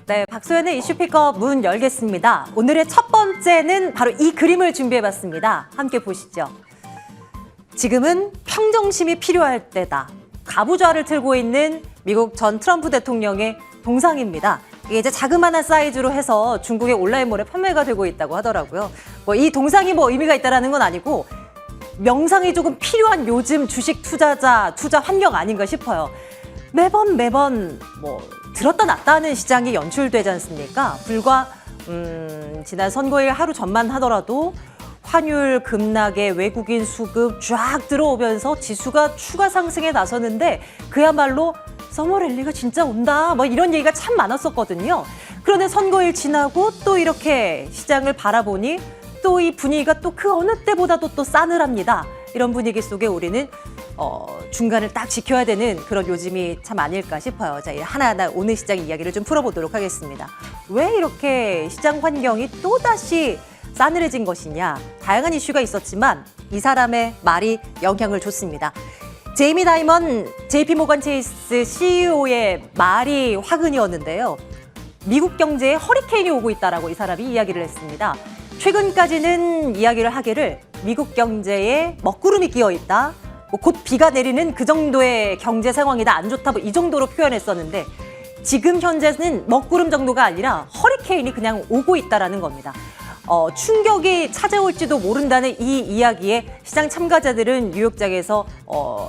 네, 박소연의 이슈 픽업 문 열겠습니다. 오늘의 첫 번째는 바로 이 그림을 준비해봤습니다. 함께 보시죠. 지금은 평정심이 필요할 때다. 가부좌를 틀고 있는 미국 전 트럼프 대통령의 동상입니다. 이게 이제 자그마한 사이즈로 해서 중국의 온라인몰에 판매가 되고 있다고 하더라고요. 이 동상이 의미가 있다라는 건 아니고 명상이 조금 필요한 요즘 주식 투자자 투자 환경 아닌가 싶어요. 매번 들었다 놨다 하는 시장이 연출되지 않습니까? 불과 지난 선거일 하루 전만 하더라도 환율 급락에 외국인 수급 쫙 들어오면서 지수가 추가 상승에 나서는데 그야말로 서머랠리가 진짜 온다 이런 얘기가 참 많았었거든요. 그런데 선거일 지나고 또 이렇게 시장을 바라보니 또 이 분위기가 또 그 어느 때보다도 또 싸늘합니다. 이런 분위기 속에 우리는 중간을 딱 지켜야 되는 그런 요즘이 참 아닐까 싶어요. 자, 하나하나 오늘 시장 이야기를 좀 풀어보도록 하겠습니다. 왜 이렇게 시장 환경이 또다시 싸늘해진 것이냐. 다양한 이슈가 있었지만 이 사람의 말이 영향을 줬습니다. 제이미 다이먼 JP모건 체이스 CEO의 말이 화근이었는데요. 미국 경제에 허리케인이 오고 있다라고 이 사람이 이야기를 했습니다. 최근까지는 이야기를 하기를 미국 경제에 먹구름이 끼어 있다. 곧 비가 내리는 그 정도의 경제 상황이다. 안 좋다. 이 정도로 표현했었는데 지금 현재는 먹구름 정도가 아니라 허리케인이 그냥 오고 있다라는 겁니다. 충격이 찾아올지도 모른다는 이 이야기에 시장 참가자들은 뉴욕장에서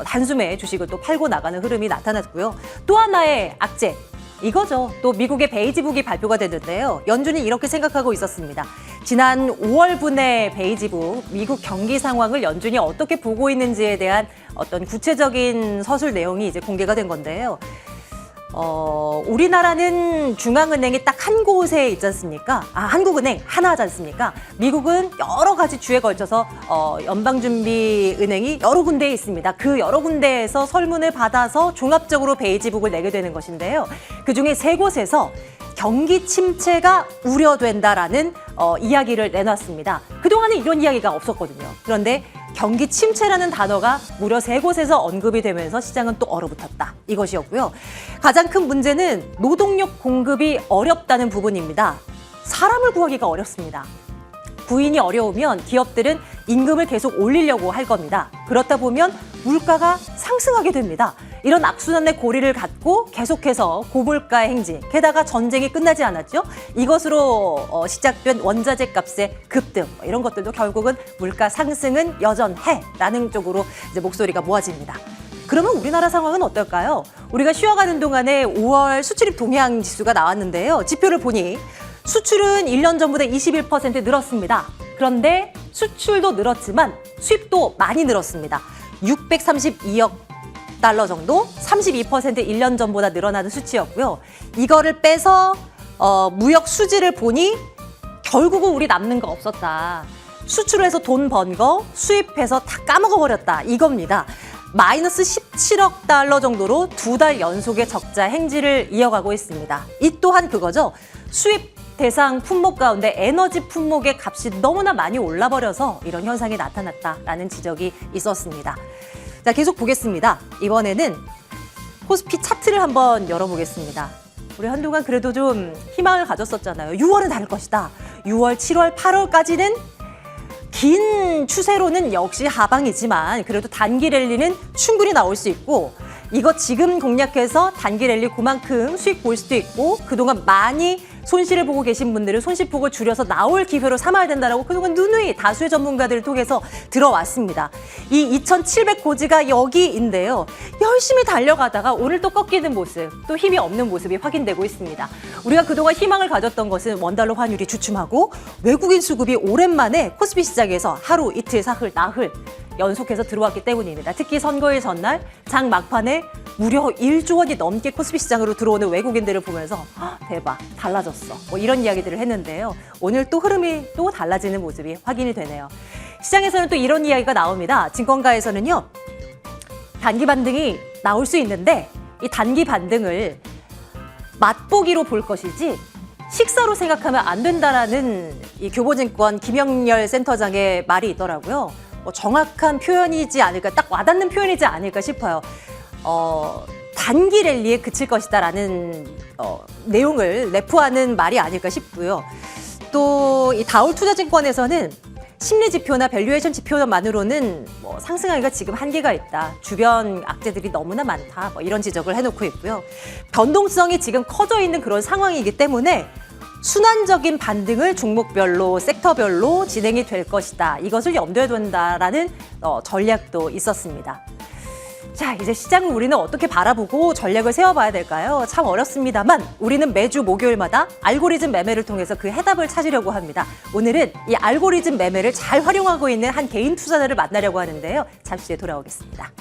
단숨에 주식을 또 팔고 나가는 흐름이 나타났고요. 또 하나의 악재. 이거죠. 또 미국의 베이지북이 발표가 됐는데요. 연준이 이렇게 생각하고 있었습니다. 지난 5월분의 베이지북, 미국 경기 상황을 연준이 어떻게 보고 있는지에 대한 어떤 구체적인 서술 내용이 이제 공개가 된 건데요. 우리나라는 중앙은행이 딱 한 곳에 있지 않습니까? 한국은행 하나지 않습니까? 미국은 여러 가지 주에 걸쳐서 연방준비은행이 여러 군데에 있습니다. 그 여러 군데에서 설문을 받아서 종합적으로 베이지북을 내게 되는 것인데요. 그중에 3곳에서 경기 침체가 우려된다라는 이야기를 내놨습니다. 그동안은 이런 이야기가 없었거든요. 그런데 경기 침체라는 단어가 무려 3곳에서 언급이 되면서 시장은 또 얼어붙었다. 이것이었고요. 가장 큰 문제는 노동력 공급이 어렵다는 부분입니다. 사람을 구하기가 어렵습니다. 구인이 어려우면 기업들은 임금을 계속 올리려고 할 겁니다. 그렇다 보면 물가가 상승하게 됩니다. 이런 악순환의 고리를 갖고 계속해서 고물가 행진, 게다가 전쟁이 끝나지 않았죠? 이것으로 시작된 원자재 값의 급등, 이런 것들도 결국은 물가 상승은 여전해라는 쪽으로 이제 목소리가 모아집니다. 그러면 우리나라 상황은 어떨까요? 우리가 쉬어가는 동안에 5월 수출입 동향 지수가 나왔는데요. 지표를 보니 수출은 1년 전보다 21% 늘었습니다. 그런데 수출도 늘었지만 수입도 많이 늘었습니다. 632억 달러 정도, 32% 1년 전보다 늘어나는 수치였고요. 이거를 빼서 무역 수지를 보니 결국은 우리 남는 거 없었다. 수출해서 돈 번 거 수입해서 다 까먹어버렸다. 이겁니다. 마이너스 17억 달러 정도로 2달 연속의 적자 행진을 이어가고 있습니다. 이 또한 그거죠. 수입 대상 품목 가운데 에너지 품목의 값이 너무나 많이 올라버려서 이런 현상이 나타났다라는 지적이 있었습니다. 자, 계속 보겠습니다. 이번에는 코스피 차트를 한번 열어보겠습니다. 우리 한동안 그래도 좀 희망을 가졌었잖아요. 6월은 다를 것이다. 6월, 7월, 8월까지는 긴 추세로는 역시 하방이지만 그래도 단기 랠리는 충분히 나올 수 있고 이거 지금 공략해서 단기 랠리 그만큼 수익 볼 수도 있고 그동안 많이 손실을 보고 계신 분들은 손실폭을 줄여서 나올 기회로 삼아야 된다라고 그동안 누누이 다수의 전문가들을 통해서 들어왔습니다. 이 2700 고지가 여기인데요. 열심히 달려가다가 오늘 또 꺾이는 모습, 또 힘이 없는 모습이 확인되고 있습니다. 우리가 그동안 희망을 가졌던 것은 원달러 환율이 주춤하고 외국인 수급이 오랜만에 코스피 시장에서 하루, 이틀, 사흘, 나흘 연속해서 들어왔기 때문입니다. 특히 선거일 전날 장 막판에 무려 1조 원이 넘게 코스피 시장으로 들어오는 외국인들을 보면서 대박, 달라졌어. 이런 이야기들을 했는데요. 오늘 또 흐름이 또 달라지는 모습이 확인이 되네요. 시장에서는 또 이런 이야기가 나옵니다. 증권가에서는요. 단기 반등이 나올 수 있는데 이 단기 반등을 맛보기로 볼 것이지 식사로 생각하면 안 된다라는 이 교보증권 김영렬 센터장의 말이 있더라고요. 정확한 표현이지 않을까, 딱 와닿는 표현이지 않을까 싶어요. 단기 랠리에 그칠 것이다라는 내용을 내포하는 말이 아닐까 싶고요. 또 이 다올투자증권에서는 심리 지표나 밸류에이션 지표만으로는 뭐 상승하기가 지금 한계가 있다. 주변 악재들이 너무나 많다. 뭐 이런 지적을 해놓고 있고요. 변동성이 지금 커져 있는 그런 상황이기 때문에 순환적인 반등을 종목별로, 섹터별로 진행이 될 것이다. 이것을 염두에 둔다라는 전략도 있었습니다. 자, 이제 시장을 우리는 어떻게 바라보고 전략을 세워봐야 될까요? 참 어렵습니다만 우리는 매주 목요일마다 알고리즘 매매를 통해서 그 해답을 찾으려고 합니다. 오늘은 이 알고리즘 매매를 잘 활용하고 있는 한 개인 투자자를 만나려고 하는데요. 잠시 뒤에 돌아오겠습니다.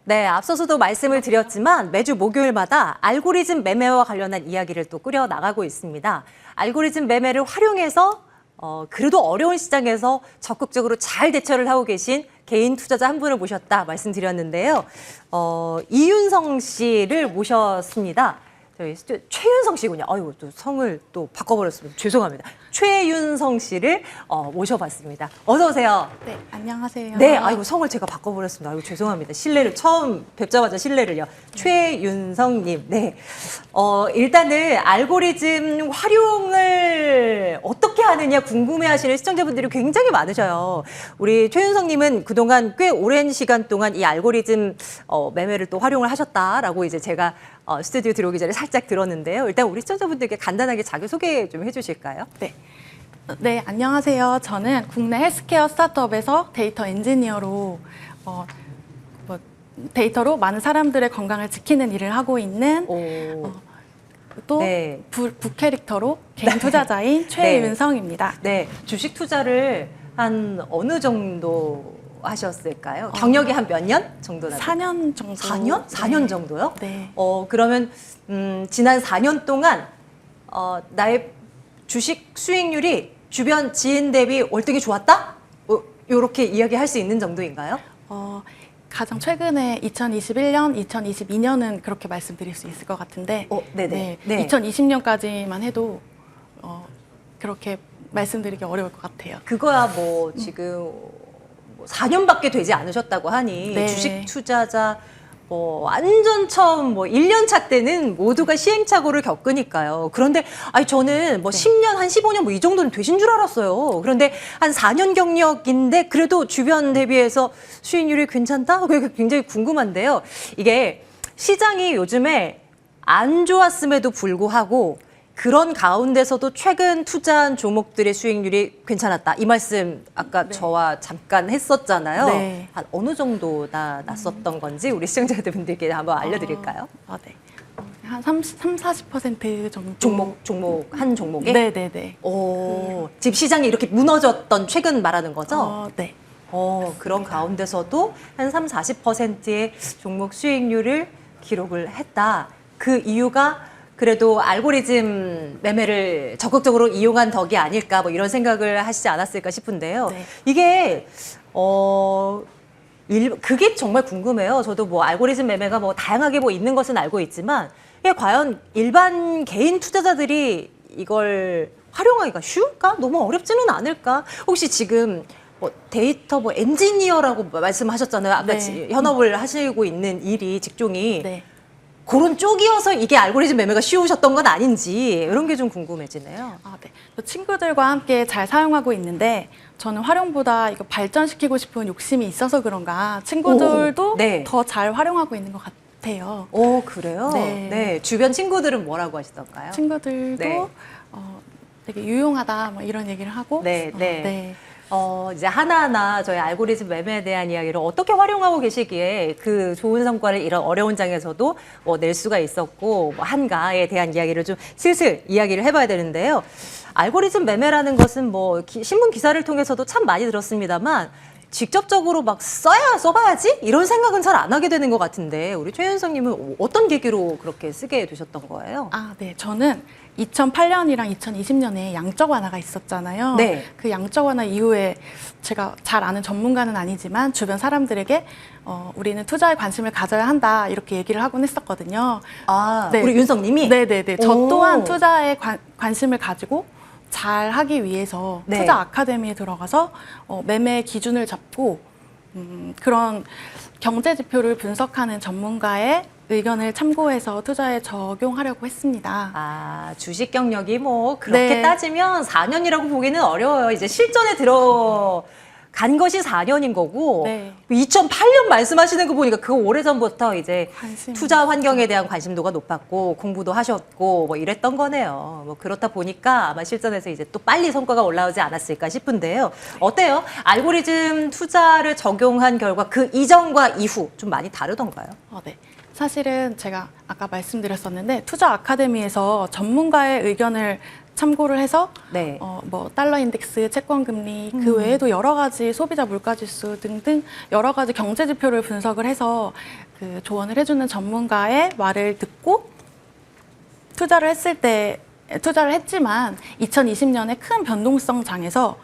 네, 앞서서도 말씀을 드렸지만 매주 목요일마다 알고리즘 매매와 관련한 이야기를 또 꾸려 나가고 있습니다. 알고리즘 매매를 활용해서 그래도 어려운 시장에서 적극적으로 잘 대처를 하고 계신 개인 투자자 한 분을 모셨다 말씀드렸는데요. 이윤성 씨를 모셨습니다. 저희 최윤성 씨군요. 아유, 또 성을 또 바꿔버렸습니다. 죄송합니다. 최윤성 씨를 모셔봤습니다. 어서 오세요. 네, 안녕하세요. 네, 아이고 성을 제가 바꿔버렸습니다. 아이고 죄송합니다. 신뢰를 처음 뵙자마자 신뢰를요. 최윤성님. 네, 일단은 알고리즘 활용을 어떻게 하느냐 궁금해하시는 시청자분들이 굉장히 많으셔요. 우리 최윤성님은 그동안 꽤 오랜 시간 동안 이 알고리즘 매매를 또 활용을 하셨다라고 이제 제가 스튜디오 들어오기 전에 살짝 들었는데요. 일단 우리 시청자분들께 간단하게 자기소개 좀 해주실까요? 네. 네, 안녕하세요. 저는 국내 헬스케어 스타트업에서 데이터 엔지니어로 데이터로 많은 사람들의 건강을 지키는 일을 하고 있는 또 네. 부캐릭터로 개인 투자자인 최윤성입니다. 네, 주식 투자를 한 어느 정도 하셨을까요? 경력이 한 몇 년 정도 나요? 4년 정도. 4년? 4년 정도요? 네. 그러면 지난 4년 동안 나의 주식 수익률이 주변 지인 대비 월등히 좋았다? 이렇게 이야기할 수 있는 정도인가요? 가장 최근에 2021년, 2022년은 그렇게 말씀드릴 수 있을 것 같은데 네네. 네. 2020년까지만 해도 그렇게 말씀드리기 어려울 것 같아요. 그거야 뭐 지금 4년밖에 되지 않으셨다고 하니 네. 주식 투자자 완전 처음 1년 차 때는 모두가 시행착오를 겪으니까요. 그런데 저는 10년, 한 15년 이 정도는 되신 줄 알았어요. 그런데 한 4년 경력인데 그래도 주변 대비해서 수익률이 괜찮다? 그게 굉장히 궁금한데요. 이게 시장이 요즘에 안 좋았음에도 불구하고 그런 가운데서도 최근 투자한 종목들의 수익률이 괜찮았다. 이 말씀 아까 저와 잠깐 했었잖아요. 네. 한 어느 정도 났었던 건지 우리 시청자분들께 한번 알려드릴까요? 네. 한 40% 정도. 종목 한 종목에? 네네네. 지금 시장이 이렇게 무너졌던 최근 말하는 거죠? 네. 그런 가운데서도 한 40%의 종목 수익률을 기록을 했다. 그 이유가 그래도 알고리즘 매매를 적극적으로 이용한 덕이 아닐까 이런 생각을 하시지 않았을까 싶은데요. 네. 이게 그게 정말 궁금해요. 저도 알고리즘 매매가 다양하게 있는 것은 알고 있지만 이게 과연 일반 개인 투자자들이 이걸 활용하기가 쉬울까? 너무 어렵지는 않을까? 혹시 지금 데이터 엔지니어라고 말씀하셨잖아요. 아까 네. 현업을 하시고 있는 일이 직종이. 네. 그런 쪽이어서 이게 알고리즘 매매가 쉬우셨던 건 아닌지 이런 게 좀 궁금해지네요. 아, 네. 또 친구들과 함께 잘 사용하고 있는데 저는 활용보다 이거 발전시키고 싶은 욕심이 있어서 그런가 친구들도 오, 네. 더 잘 활용하고 있는 것 같아요. 오, 그래요? 네. 네. 주변 친구들은 뭐라고 하시던가요? 친구들도 네. 되게 유용하다 뭐 이런 얘기를 하고 네, 네. 네. 이제 하나하나 저희 알고리즘 매매에 대한 이야기를 어떻게 활용하고 계시기에 그 좋은 성과를 이런 어려운 장에서도 낼 수가 있었고 한가에 대한 이야기를 좀 슬슬 이야기를 해봐야 되는데요. 알고리즘 매매라는 것은 신문 기사를 통해서도 참 많이 들었습니다만 직접적으로 막 써봐야지 이런 생각은 잘 안 하게 되는 것 같은데 우리 최윤성님은 어떤 계기로 그렇게 쓰게 되셨던 거예요? 아, 네. 저는 2008년이랑 2020년에 양적 완화가 있었잖아요. 네. 그 양적 완화 이후에 제가 잘 아는 전문가는 아니지만 주변 사람들에게 우리는 투자에 관심을 가져야 한다 이렇게 얘기를 하곤 했었거든요. 아, 네. 우리 윤성님이? 네네네. 저 오. 또한 투자에 관심을 가지고 잘 하기 위해서 네. 투자 아카데미에 들어가서 매매 기준을 잡고 그런 경제 지표를 분석하는 전문가의 의견을 참고해서 투자에 적용하려고 했습니다. 아, 주식 경력이 그렇게 네. 따지면 4년이라고 보기는 어려워요. 이제 실전에 들어간 것이 4년인 거고. 네. 2008년 말씀하시는 거 보니까 그 오래전부터 이제 관심이 투자 환경에 대한 관심도가 높았고 공부도 하셨고 이랬던 거네요. 그렇다 보니까 아마 실전에서 이제 또 빨리 성과가 올라오지 않았을까 싶은데요. 어때요? 알고리즘 투자를 적용한 결과 그 이전과 이후 좀 많이 다르던가요? 네. 사실은 제가 아까 말씀드렸었는데 투자 아카데미에서 전문가의 의견을 참고를 해서 네. 달러 인덱스, 채권 금리 그 외에도 여러 가지 소비자 물가 지수 등등 여러 가지 경제 지표를 분석을 해서 그 조언을 해주는 전문가의 말을 듣고 투자를 했지만 2020년에 큰 변동성 장에서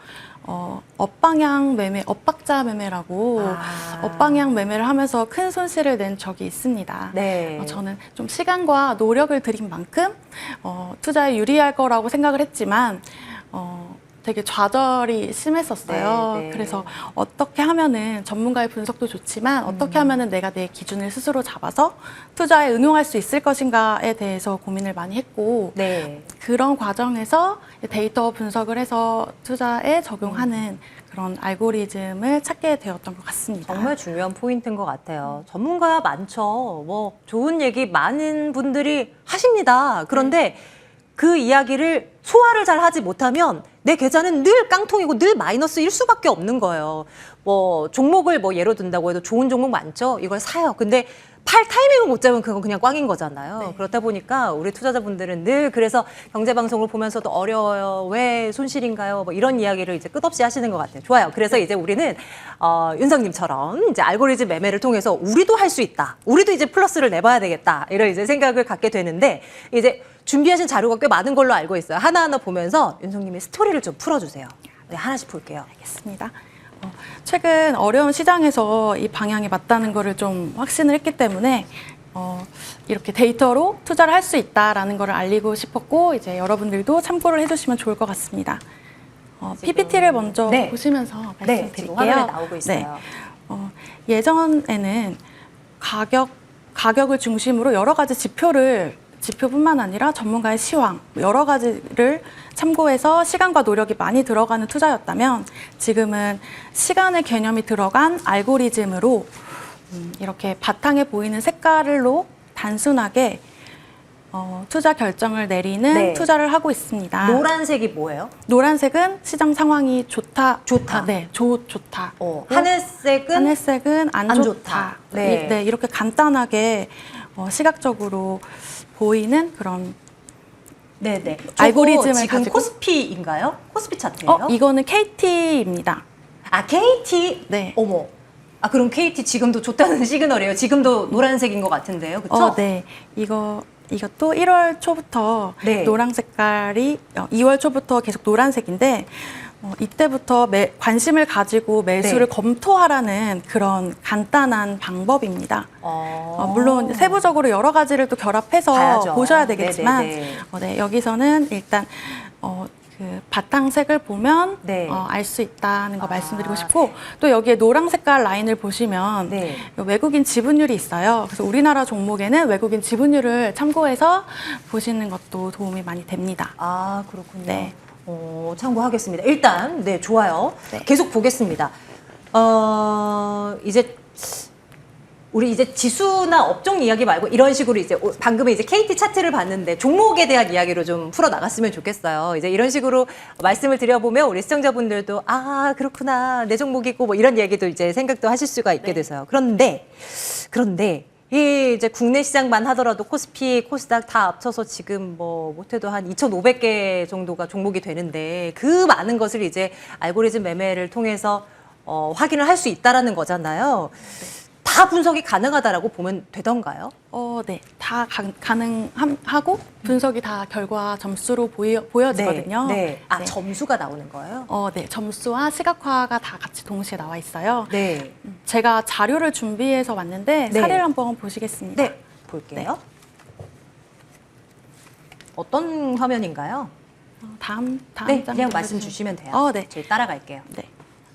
엇방향 매매, 엇박자 매매라고 엇방향 매매를 하면서 큰 손실을 낸 적이 있습니다. 네. 저는 좀 시간과 노력을 들인 만큼 투자에 유리할 거라고 생각을 했지만 되게 좌절이 심했었어요. 네, 네. 그래서 어떻게 하면은 전문가의 분석도 좋지만 어떻게 하면은 내가 내 기준을 스스로 잡아서 투자에 응용할 수 있을 것인가에 대해서 고민을 많이 했고 네. 그런 과정에서 데이터 분석을 해서 투자에 적용하는 그런 알고리즘을 찾게 되었던 것 같습니다. 정말 중요한 포인트인 것 같아요. 전문가 많죠. 좋은 얘기 많은 분들이 하십니다. 그런데 그 이야기를 소화를 잘 하지 못하면 내 계좌는 늘 깡통이고 늘 마이너스일 수밖에 없는 거예요. 종목을 예로 든다고 해도 좋은 종목 많죠. 이걸 사요. 근데 팔 타이밍을 못 잡으면 그건 그냥 꽝인 거잖아요. 네. 그렇다 보니까 우리 투자자분들은 늘 그래서 경제방송을 보면서도 어려워요. 왜 손실인가요? 이런 이야기를 이제 끝없이 하시는 것 같아요. 좋아요. 그래서 이제 우리는 윤성님처럼 이제 알고리즘 매매를 통해서 우리도 할 수 있다. 우리도 이제 플러스를 내봐야 되겠다. 이런 이제 생각을 갖게 되는데 이제 준비하신 자료가 꽤 많은 걸로 알고 있어요. 하나하나 보면서 윤성님의 스토리를 좀 풀어주세요. 네, 하나씩 볼게요. 알겠습니다. 최근 어려운 시장에서 이 방향이 맞다는 거를 좀 확신을 했기 때문에 이렇게 데이터로 투자를 할 수 있다라는 거를 알리고 싶었고 이제 여러분들도 참고를 해주시면 좋을 것 같습니다. PPT를 먼저 네. 보시면서 네, 말씀드릴게요. 지금 화면에 나오고 있어요. 예전에는 가격을 중심으로 여러 가지 지표뿐만 아니라 전문가의 시황, 여러 가지를 참고해서 시간과 노력이 많이 들어가는 투자였다면 지금은 시간의 개념이 들어간 알고리즘으로 이렇게 바탕에 보이는 색깔로 단순하게 투자 결정을 내리는 네. 투자를 하고 있습니다. 노란색이 뭐예요? 노란색은 시장 상황이 좋다. 좋다. 네, 좋다. 하늘색은 안 좋다. 네. 이렇게 간단하게 시각적으로 보이는 그런 네네. 알고리즘을 지금 가지고 코스피인가요? 코스피 차트예요? 이거는 KT입니다. 아, KT? 네. 어머. 아, 그럼 KT 지금도 좋다는 시그널이에요? 지금도 노란색인 것 같은데요, 그렇죠? 네. 이것도 1월 초부터 네. 노란 색깔이 2월 초부터 계속 노란색인데 이때부터 관심을 가지고 매수를 네. 검토하라는 그런 간단한 방법입니다. 물론 세부적으로 여러 가지를 또 결합해서 봐야죠. 보셔야 되겠지만 네네네. 여기서는 일단 그 바탕색을 보면 네. 알 수 있다는 거 아. 말씀드리고 싶고, 또 여기에 노랑 색깔 라인을 보시면 네. 외국인 지분율이 있어요. 그래서 우리나라 종목에는 외국인 지분율을 참고해서 보시는 것도 도움이 많이 됩니다. 아, 그렇군요. 네. 참고하겠습니다. 일단, 네, 좋아요. 네. 계속 보겠습니다. 이제, 우리 이제 지수나 업종 이야기 말고 이런 식으로 이제 방금은 이제 KT 차트를 봤는데 종목에 대한 이야기로 좀 풀어 나갔으면 좋겠어요. 이제 이런 식으로 말씀을 드려보면 우리 시청자분들도 아, 그렇구나. 내 종목이 있고 뭐 이런 얘기도 이제 생각도 하실 수가 있게 네. 돼서요. 그런데, 이 이제 국내 시장만 하더라도 코스피, 코스닥 다 합쳐서 지금 뭐 못해도 한 2,500개 정도가 종목이 되는데 그 많은 것을 이제 알고리즘 매매를 통해서 확인을 할 수 있다라는 거잖아요. 다 분석이 가능하다라고 보면 되던가요? 네. 다 가능하고 분석이 다 결과 점수로 보여지거든요. 네. 아, 네. 점수가 나오는 거예요? 네. 점수와 시각화가 다 같이 동시에 나와 있어요. 네. 제가 자료를 준비해서 왔는데 네. 사례를 한번 보시겠습니다. 네. 볼게요. 어떤 화면인가요? 다음 네, 장 그냥 눌러주시면- 말씀 주시면 돼요. 네. 저희 따라갈게요. 네.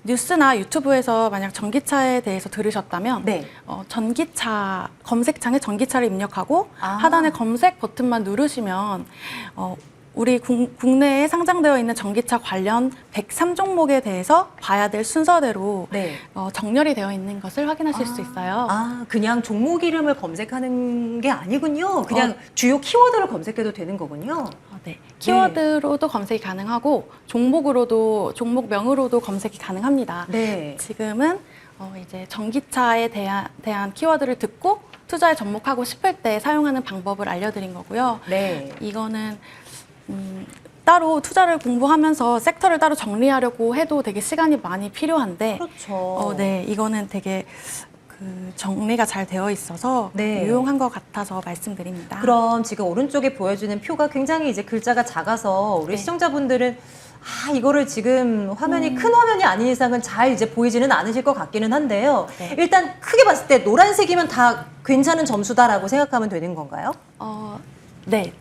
뉴스나 유튜브에서 만약 전기차에 대해서 들으셨다면 네. 전기차 검색창에 전기차를 입력하고 아. 하단에 검색 버튼만 누르시면 우리 국내에 상장되어 있는 전기차 관련 103종목에 대해서 봐야 될 순서대로 네. 정렬이 되어 있는 것을 확인하실 수 있어요. 아, 그냥 종목 이름을 검색하는 게 아니군요. 그냥 주요 키워드를 검색해도 되는 거군요. 네. 키워드로도 검색이 가능하고 종목명으로도 검색이 가능합니다. 네. 지금은 이제 전기차에 대한 키워드를 듣고 투자에 접목하고 싶을 때 사용하는 방법을 알려드린 거고요. 네. 이거는 따로 투자를 공부하면서 섹터를 따로 정리하려고 해도 되게 시간이 많이 필요한데, 그렇죠. 네, 이거는 되게 그 정리가 잘 되어 있어서 네. 유용한 것 같아서 말씀드립니다. 그럼 지금 오른쪽에 보여주는 표가 굉장히 이제 글자가 작아서 우리 네. 시청자분들은 이거를 지금 화면이 큰 화면이 아닌 이상은 잘 이제 보이지는 않으실 것 같기는 한데요. 네. 일단 크게 봤을 때 노란색이면 다 괜찮은 점수다라고 생각하면 되는 건가요? 네.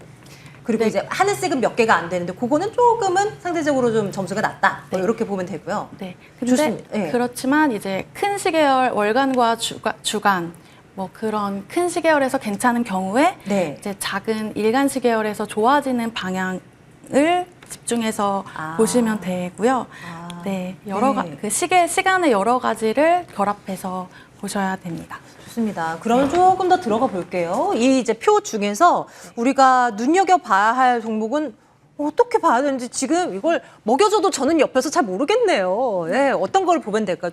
그리고 네. 이제 하늘색은 몇 개가 안 되는데 그거는 조금은 상대적으로 좀 점수가 낮다. 뭐 네. 이렇게 보면 되고요. 네. 근데 좋습니다. 네. 그렇지만 이제 큰 시계열 월간과 주간 뭐 그런 큰 시계열에서 괜찮은 경우에 네. 이제 작은 일간 시계열에서 좋아지는 방향을 집중해서 아. 보시면 되고요. 아. 네. 네. 그 시간의 여러 가지를 결합해서 보셔야 됩니다. 좋습니다. 그러면 조금 더 들어가 볼게요. 이 이제 표 중에서 우리가 눈여겨봐야 할 종목은 어떻게 봐야 되는지 지금 이걸 먹여줘도 저는 옆에서 잘 모르겠네요. 네, 어떤 걸 보면 될까요?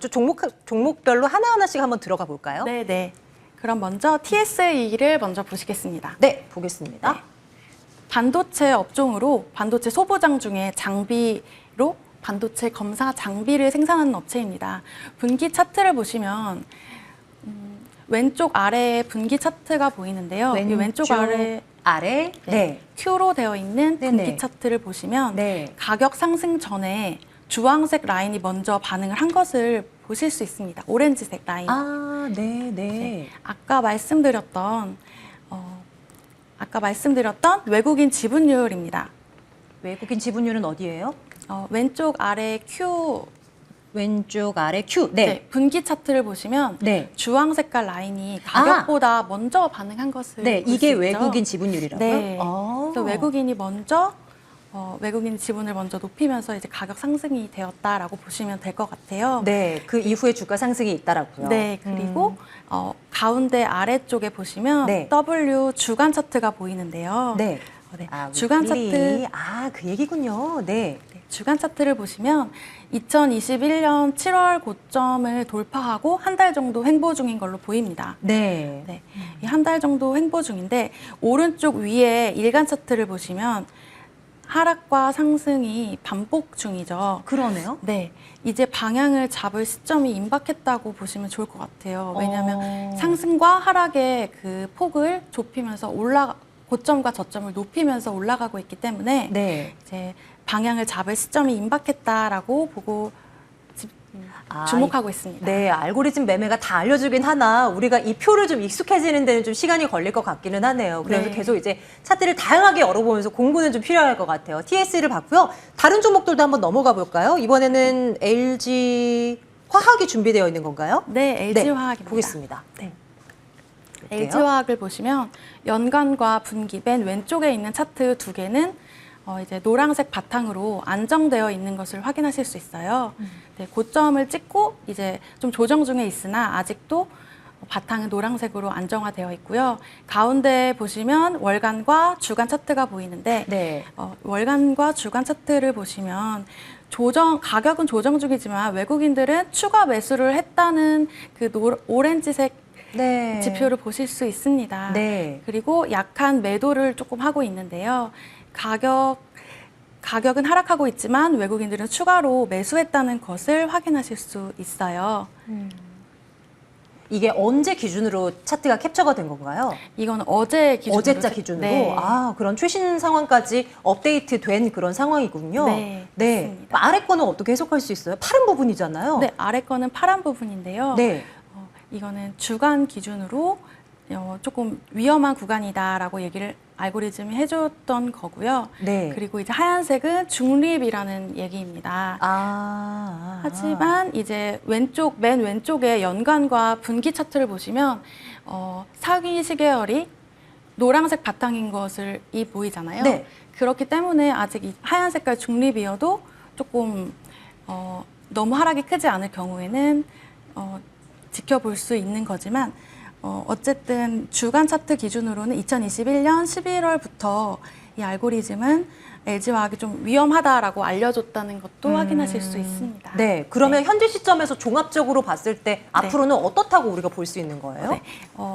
종목별로 하나하나씩 한번 들어가 볼까요? 네, 네. 그럼 먼저 TSE를 먼저 보시겠습니다. 네, 보겠습니다. 네. 반도체 업종으로 반도체 소부장 중에 장비로 반도체 검사 장비를 생산하는 업체입니다. 분기 차트를 보시면 왼쪽 아래에 분기 차트가 보이는데요. 이 왼쪽 아래 네. Q로 되어 있는 네네. 분기 차트를 보시면 네. 가격 상승 전에 주황색 라인이 먼저 반응을 한 것을 보실 수 있습니다. 오렌지색 라인. 아, 네, 네. 아까 말씀드렸던 외국인 지분율입니다. 외국인 지분율은 어디예요? 왼쪽 아래 Q 왼쪽 아래 Q. 네, 네. 분기 차트를 보시면 네. 주황 색깔 라인이 가격보다 먼저 반응한 것을 네, 볼 이게 수 있죠. 외국인 지분율이라고요? 네. 아. 그래서 외국인이 먼저 외국인 지분을 먼저 높이면서 이제 가격 상승이 되었다라고 보시면 될 것 같아요. 네, 그 이후에 주가 상승이 있다라고요. 네, 그리고 가운데 아래쪽에 보시면 네. W 주간 차트가 보이는데요. 네. 네, 아, 주간 위클리. 차트 그 얘기군요. 네. 네, 주간 차트를 보시면 2021년 7월 고점을 돌파하고 한 달 정도 횡보 중인 걸로 보입니다. 네. 네, 이 한 달 정도 횡보 중인데 오른쪽 위에 일간 차트를 보시면 하락과 상승이 반복 중이죠. 그러네요. 네, 이제 방향을 잡을 시점이 임박했다고 보시면 좋을 것 같아요. 왜냐하면 상승과 하락의 그 폭을 좁히면서 고점과 저점을 높이면서 올라가고 있기 때문에 네. 이제 방향을 잡을 시점이 임박했다라고 보고 주목하고 있습니다. 네, 알고리즘 매매가 다 알려주긴 하나 우리가 이 표를 좀 익숙해지는 데는 좀 시간이 걸릴 것 같기는 하네요. 그래서 네. 계속 이제 차트를 다양하게 열어보면서 공부는 좀 필요할 것 같아요. TS를 봤고요. 다른 종목들도 한번 넘어가 볼까요? 이번에는 LG 화학이 준비되어 있는 건가요? 네, LG 화학입니다. 보겠습니다. 네. 볼게요. LG 화학을 보시면 연간과 분기 맨 왼쪽에 있는 차트 두 개는 이제 노란색 바탕으로 안정되어 있는 것을 확인하실 수 있어요. 네, 고점을 찍고 이제 좀 조정 중에 있으나 아직도 바탕은 노란색으로 안정화되어 있고요. 가운데 보시면 월간과 주간 차트가 보이는데 네. 월간과 주간 차트를 보시면 가격은 조정 중이지만 외국인들은 추가 매수를 했다는 그 오렌지색 네. 지표를 보실 수 있습니다. 네. 그리고 약한 매도를 조금 하고 있는데요. 가격은 하락하고 있지만 외국인들은 추가로 매수했다는 것을 확인하실 수 있어요. 이게 언제 기준으로 차트가 캡처가 된 건가요? 이건 어제 기준으로. 어제자 기준으로? 네. 아, 그런 최신 상황까지 업데이트된 그런 상황이군요. 네, 맞습니다. 아래 거는 어떻게 해석할 수 있어요? 파른 부분이잖아요. 네, 아래 거는 파란 부분인데요. 네. 이거는 주간 기준으로 조금 위험한 구간이다라고 얘기를 알고리즘이 해줬던 거고요. 네. 그리고 이제 하얀색은 중립이라는 얘기입니다. 하지만 이제 맨 왼쪽에 연간과 분기 차트를 보시면 상위 시계열이 노란색 바탕인 것을 보이잖아요. 네. 그렇기 때문에 아직 이 하얀 색깔 중립이어도 조금 너무 하락이 크지 않을 경우에는 지켜볼 수 있는 거지만 어쨌든 주간 차트 기준으로는 2021년 11월부터 이 알고리즘은 LG화학이 좀 위험하다라고 알려줬다는 것도 확인하실 수 있습니다. 네, 그러면 현재 시점에서 종합적으로 봤을 때 앞으로는 어떻다고 우리가 볼 수 있는 거예요? 네.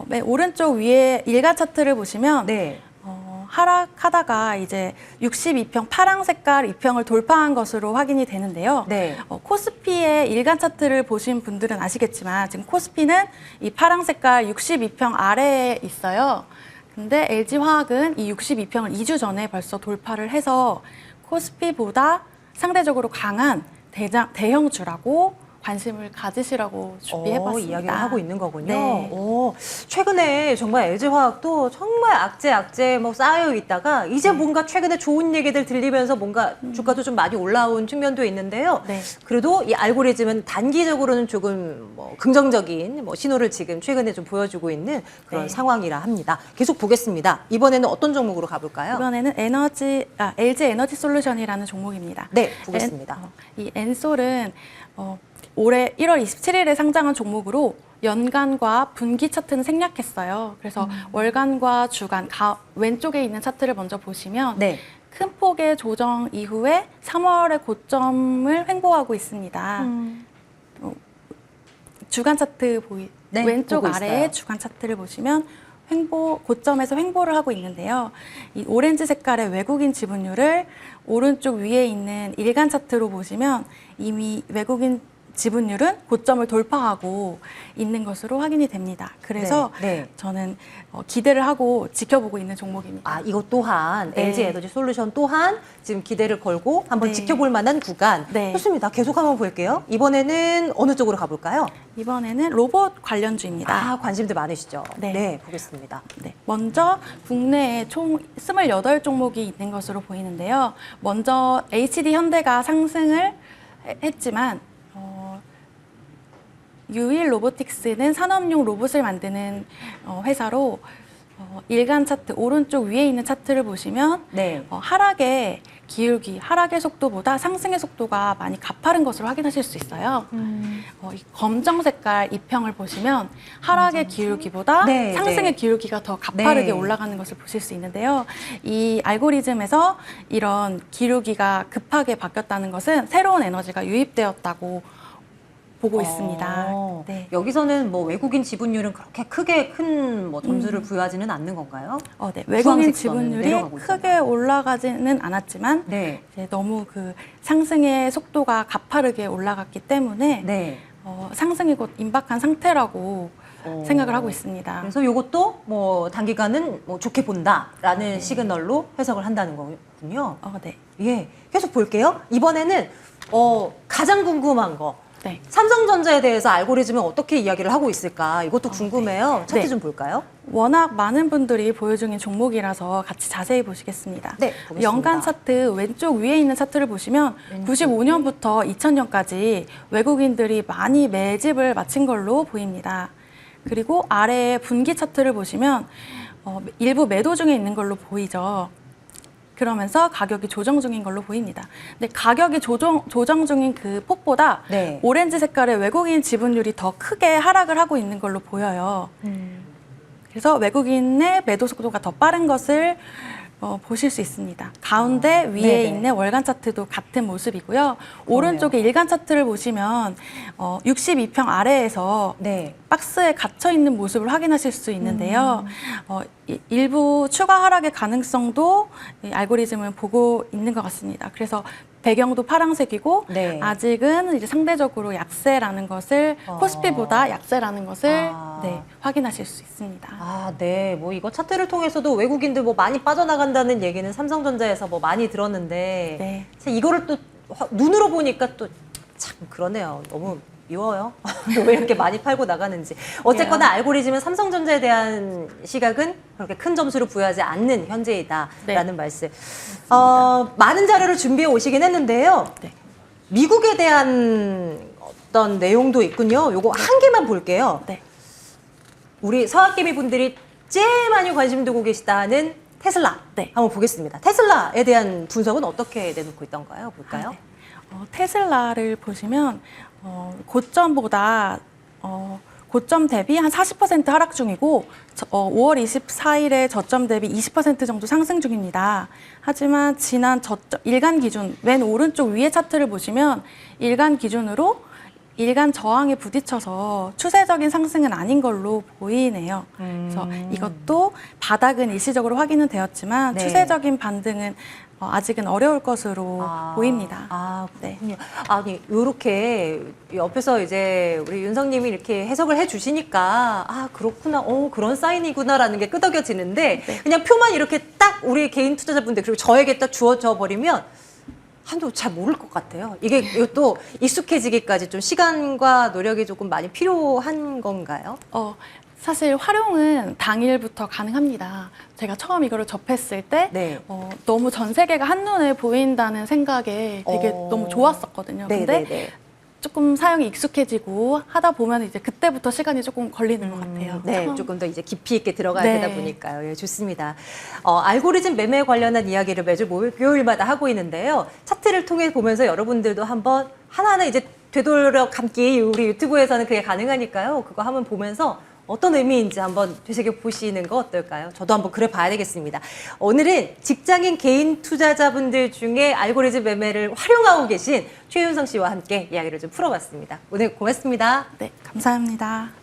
맨 오른쪽 위에 일간 차트를 보시면 네. 하락하다가 이제 62평 파랑 색깔 이평을 돌파한 것으로 확인이 되는데요. 네. 코스피의 일간 차트를 보신 분들은 아시겠지만 지금 코스피는 이 파랑 색깔 62평 아래에 있어요. 근데 LG화학은 이 62평을 2주 전에 벌써 돌파를 해서 코스피보다 상대적으로 강한 대형주라고 관심을 가지시라고 준비해봤습니다. 이야기를 하고 있는 거군요. 네. 최근에 정말 LG화학도 정말 악재 뭐 쌓여 있다가 이제 뭔가 최근에 좋은 얘기들 들리면서 뭔가 주가도 좀 많이 올라온 측면도 있는데요. 네. 그래도 이 알고리즘은 단기적으로는 조금 뭐 긍정적인 뭐 신호를 지금 최근에 좀 보여주고 있는 그런 네. 상황이라 합니다. 계속 보겠습니다. 이번에는 어떤 종목으로 가볼까요? 이번에는 LG 에너지 솔루션이라는 종목입니다. 네, 보겠습니다. 이 엔솔은 올해 1월 27일에 상장한 종목으로 연간과 분기 차트는 생략했어요. 그래서 월간과 주간, 왼쪽에 있는 차트를 먼저 보시면 네. 큰 폭의 조정 이후에 3월의 고점을 횡보하고 있습니다. 주간 차트 네, 왼쪽 보고 아래에 있어요. 주간 차트를 보시면 고점에서 횡보를 하고 있는데요. 이 오렌지 색깔의 외국인 지분율을 오른쪽 위에 있는 일간 차트로 보시면 이미 외국인 지분율은 고점을 돌파하고 있는 것으로 확인이 됩니다. 그래서 네. 저는 기대를 하고 지켜보고 있는 종목입니다. 이것 또한 네. LG 에너지 솔루션 또한 지금 기대를 걸고 한번 네. 지켜볼 만한 구간. 네. 좋습니다. 계속 한번 볼게요. 이번에는 어느 쪽으로 가볼까요? 이번에는 로봇 관련주입니다. 관심들 많으시죠? 네. 보겠습니다. 네, 먼저 국내에 총 28종목이 있는 것으로 보이는데요. 먼저 HD 현대가 상승을 했지만 유일 로보틱스는 산업용 로봇을 만드는 회사로 일간 차트 오른쪽 위에 있는 차트를 보시면 네. 하락의 속도보다 상승의 속도가 많이 가파른 것으로 확인하실 수 있어요. 이 검정 색깔 이평을 보시면 하락의 기울기보다 네, 상승의 네. 기울기가 더 가파르게 네. 올라가는 것을 보실 수 있는데요. 이 알고리즘에서 이런 기울기가 급하게 바뀌었다는 것은 새로운 에너지가 유입되었다고 보고 있습니다. 네. 여기서는 뭐 외국인 지분율은 그렇게 크게 큰 뭐 점수를 부여하지는 않는 건가요? 네. 외국인 주황색 선은 지분율이 내려가고 크게 있잖아요. 올라가지는 않았지만 네. 이제 너무 그 상승의 속도가 가파르게 올라갔기 때문에 네. 상승이 곧 임박한 상태라고 생각을 하고 있습니다. 그래서 이것도 뭐 단기간은 뭐 좋게 본다라는 시그널로 해석을 한다는 거군요. 네. 예, 계속 볼게요. 이번에는 가장 궁금한 거. 네. 삼성전자에 대해서 알고리즘은 어떻게 이야기를 하고 있을까? 이것도 궁금해요. 차트 네. 좀 볼까요? 워낙 많은 분들이 보유 중인 종목이라서 같이 자세히 보시겠습니다. 네, 보겠습니다. 연간 차트 왼쪽 위에 있는 차트를 보시면 95년부터 2000년까지 외국인들이 많이 매집을 마친 걸로 보입니다. 그리고 아래에 분기 차트를 보시면 일부 매도 중에 있는 걸로 보이죠. 그러면서 가격이 조정 중인 걸로 보입니다. 근데 가격이 조정 중인 그 폭보다 네. 오렌지 색깔의 외국인 지분율이 더 크게 하락을 하고 있는 걸로 보여요. 그래서 외국인의 매도 속도가 더 빠른 것을 보실 수 있습니다. 가운데 위에 네네. 있는 월간 차트도 같은 모습이고요. 오른쪽에 일간 차트를 보시면 62평 아래에서 네. 박스에 갇혀 있는 모습을 확인하실 수 있는데요. 일부 추가 하락의 가능성도 이 알고리즘은 보고 있는 것 같습니다. 그래서 배경도 파란색이고 네. 아직은 이제 상대적으로 약세라는 것을 코스피보다 약세라는 것을 아. 네, 확인하실 수 있습니다. 아, 네. 뭐 이거 차트를 통해서도 외국인들 뭐 많이 빠져나간다는 얘기는 삼성전자에서 뭐 많이 들었는데 네. 사실 이거를 또 눈으로 보니까 또 참 그러네요. 너무 미워요. 왜 이렇게 많이 팔고 나가는지. 어쨌거나 알고리즘은 삼성전자에 대한 시각은 그렇게 큰 점수를 부여하지 않는 현재이다라는 네. 말씀. 많은 자료를 준비해 오시긴 했는데요. 네. 미국에 대한 어떤 내용도 있군요. 요거 한 개만 볼게요. 네. 우리 서학개미 분들이 제일 많이 관심 두고 계시다는 테슬라. 네. 한번 보겠습니다. 테슬라에 대한 분석은 어떻게 내놓고 있던가요? 볼까요? 네. 테슬라를 보시면 고점보다 고점 대비 한 40% 하락 중이고 5월 24일에 저점 대비 20% 정도 상승 중입니다. 하지만 지난 일간 기준 맨 오른쪽 위에 차트를 보시면 일간 기준으로 일간 저항에 부딪혀서 추세적인 상승은 아닌 걸로 보이네요. 그래서 이것도 바닥은 일시적으로 확인은 되었지만 네. 추세적인 반등은 아직은 어려울 것으로 보입니다. 아, 네. 그렇군요. 아니, 요렇게 옆에서 이제 우리 윤성님이 이렇게 해석을 해 주시니까 아, 그렇구나. 그런 사인이구나라는 게 끄덕여지는데 네. 그냥 표만 이렇게 딱 우리 개인 투자자분들 그리고 저에게 딱 주어져 버리면 한도 잘 모를 것 같아요. 이것도 익숙해지기까지 좀 시간과 노력이 조금 많이 필요한 건가요? 사실 활용은 당일부터 가능합니다. 제가 처음 이거를 접했을 때 네. 너무 전 세계가 한눈에 보인다는 생각에 되게 너무 좋았었거든요. 네, 근데 네, 네. 조금 사용이 익숙해지고 하다 보면 이제 그때부터 시간이 조금 걸리는 것 같아요. 네, 처음. 조금 더 이제 깊이 있게 들어가야 네. 되다 보니까요. 예, 좋습니다. 알고리즘 매매에 관련한 이야기를 매주 목요일마다 하고 있는데요. 차트를 통해 보면서 여러분들도 한번 하나하나 이제 되돌려 감기 우리 유튜브에서는 그게 가능하니까요. 그거 한번 보면서 어떤 의미인지 한번 되새겨 보시는 거 어떨까요? 저도 한번 그래 봐야 되겠습니다. 오늘은 직장인 개인 투자자분들 중에 알고리즘 매매를 활용하고 계신 최윤성 씨와 함께 이야기를 좀 풀어봤습니다. 오늘 고맙습니다. 네, 감사합니다.